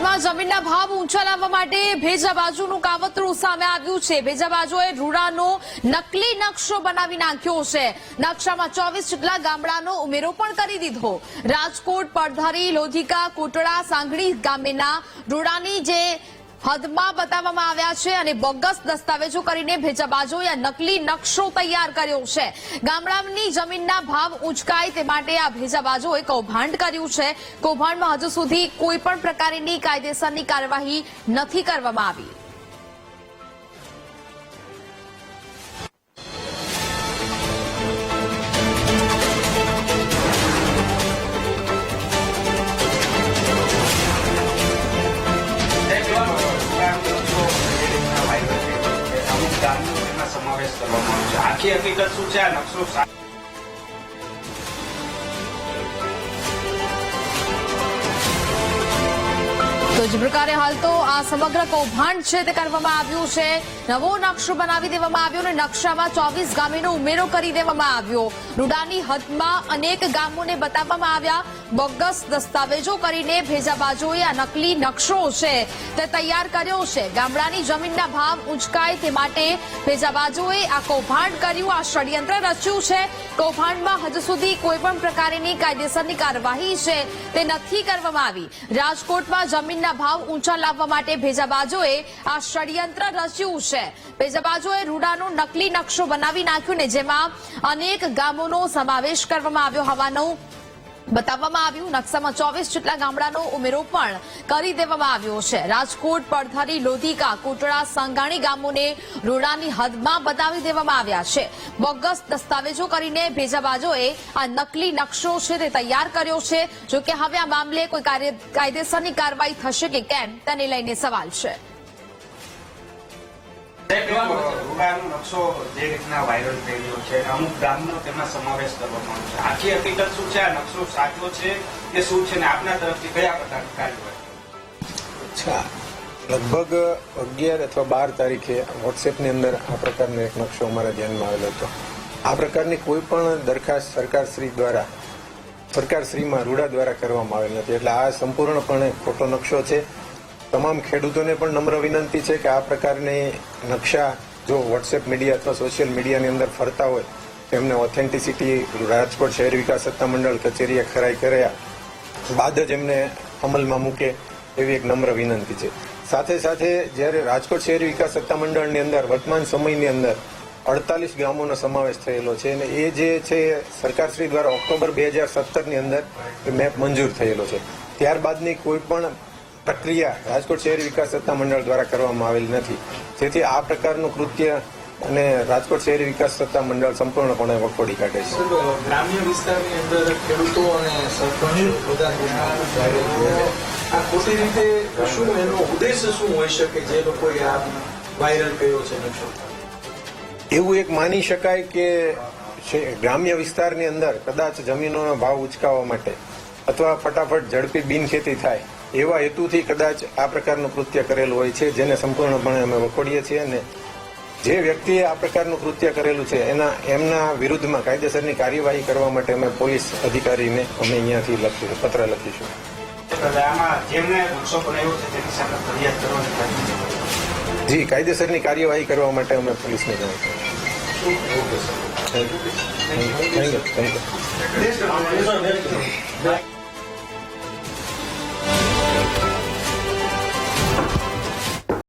રાજકોટમાં જમીનના ભાવ ઊંચા લાવવા માટે ભેજાબાજુનું કાવતરું સામે આવ્યું છે। ભેજાબાજુએ રૂડાનો નકલી નકશો બનાવી નાખ્યો છે। નકશામાં 24 જેટલા ગામડાનો ઉમેરો પણ કરી દીધો। રાજકોટ, પડધરી, લોધિકા, કોટડા, સાંગણી ગામેના રૂડાની જે હદમાં બતાવવામાં આવ્યા છે અને બોગસ દસ્તાવેજો કરીને ભેજાબાજોએ નકલી નકશો તૈયાર કર્યો છે। ગામડાની જમીનના ભાવ ઉંચકાય તે માટે આ ભેજાબાજોએ કૌભાંડ કર્યું છે। કૌભાંડમાં હજુ સુધી કોઈ પણ પ્રકારની કાયદેસરની કાર્યવાહી નથી કરવામાં આવી। समावेश કરવામાં આવ્યો છે। આખી હકીકત શું છે? આ નકશો તો જે પ્રકારે હાલ તો આ સમગ્ર કૌભાંડ છે તે કરવામાં આવ્યું છે। નવો નકશો બનાવી દેવામાં આવ્યો અને નકશામાં 24 ગામોનો ઉમેરો કરી દેવામાં આવ્યો। રૂડાની હદમાં અનેક ગામોને બતાવવામાં આવ્યા। બોગસ દસ્તાવેજો કરીને ભેજાબાજોએ આ નકલી નકશો છે તે તૈયાર કર્યો છે। ગામડાની જમીનના ભાવ ઉંચકાય તે માટે ભેજાબાજોએ આ કૌભાંડ કર્યું, આ ષડયંત્ર રચ્યું છે। કૌભાંડમાં હજુ સુધી કોઈ પણ પ્રકારની કાયદેસરની કાર્યવાહી છે તે નથી કરવામાં આવી। રાજકોટમાં જમીનના ભાવ ઊંચા લાવવા માટે ભેજાબાજોએ આ ષડયંત્ર રચ્યું છે। ભેજાબાજોએ રૂડાનો નકલી નકશો બનાવી નાખ્યો ને જેમાં અનેક ગામોનો સમાવેશ કરવામાં આવ્યો હોવાનું બતાવવામાં આવ્યું। નકશામાં 24 જેટલા ગામડાનો ઉમેરો પણ કરી દેવામાં આવ્યો છે। રાજકોટ, પડધરી, લોધિકા, કોટડા, સાંગાણી ગામોને રૂડાની હદમાં બતાવી દેવામાં આવ્યા છે। બોગસ દસ્તાવેજો કરીને ભેજાબાજોએ આ નકલી નકશો છે તે તૈયાર કર્યો છે। જોકે હવે આ મામલે કોઈ કાયદેસરની કાર્યવાહી થશે કે કેમ તેને લઈને સવાલ છે। રૂડાનો નકશો જે રીતના વાયરલ થઈ રહ્યો છે, અમુક ગામનો તેમાં સમાવેશ કરવામાં આવ્યો છે। આખી હકીકત શું છે? આ નકશો સાચો છે કે શું છે ને આપના તરફથી કયા પ્રકારની કાર્યવાહી? લગભગ 11 અથવા 12 તારીખે વોટ્સએપની અંદર આ પ્રકારનો એક નકશો અમારા ધ્યાનમાં આવેલો હતો। આ પ્રકારની કોઈ પણ દરખાસ્ત સરકારશ્રીમાં રૂડા દ્વારા કરવામાં આવેલ નથી, એટલે આ સંપૂર્ણપણે ખોટો નકશો છે। તમામ ખેડૂતોને પણ નમ્ર વિનંતી છે કે આ પ્રકારની નકશા જો વોટ્સએપ મીડિયા અથવા સોશિયલ મીડિયાની અંદર ફરતા હોય તો એમને ઓથેન્ટિસિટી રાજકોટ શહેર વિકાસ સત્તામંડળ કચેરીએ ખરાઈ કર્યા બાદ જ એમને અમલમાં મૂકે એવી એક નમ્ર વિનંતી છે। સાથે સાથે જ્યારે રાજકોટ શહેર વિકાસ સત્તામંડળની અંદર વર્તમાન સમયની અંદર 48 ગામોનો સમાવેશ થયેલો છે અને એ જે છે સરકારશ્રી દ્વારા ઓક્ટોબર 2017ની અંદર મેપ મંજૂર થયેલો છે। ત્યારબાદની કોઈ પણ પ્રક્રિયા રાજકોટ શહેર વિકાસ સત્તામંડળ દ્વારા કરવામાં આવેલ નથી, જેથી આ પ્રકારનું કૃત્ય અને રાજકોટ શહેર વિકાસ સત્તામંડળ સંપૂર્ણપણે વખોડી કાઢે છે। ગ્રામ્ય વિસ્તારની અંદર ખેડૂતો અને સરપંચ આ ખોટી રીતે શું એનો ઉદ્દેશ્ય શું હોઈ શકે જે લોકોએ આ વાયરલ કર્યો છે નકશો? એવું એક માની શકાય કે ગ્રામ્ય વિસ્તારની અંદર કદાચ જમીનોનો ભાવ ઉચકાવવા માટે અથવા ફટાફટ ઝડપી બિનખેતી થાય એવા હેતુથી કદાચ આ પ્રકારનું કૃત્ય કરેલું હોય છે, જેને સંપૂર્ણપણે અમે વખોડીએ છીએ અને જે વ્યક્તિએ આ પ્રકારનું કૃત્ય કરેલું છે એમના વિરુદ્ધમાં કાયદેસરની કાર્યવાહી કરવા માટે અમે પોલીસ અધિકારીને અમે અહીંયાથી પત્ર લખીશું। જી, કાયદેસરની કાર્યવાહી કરવા માટે અમે પોલીસને જણાવીશું। Thank you.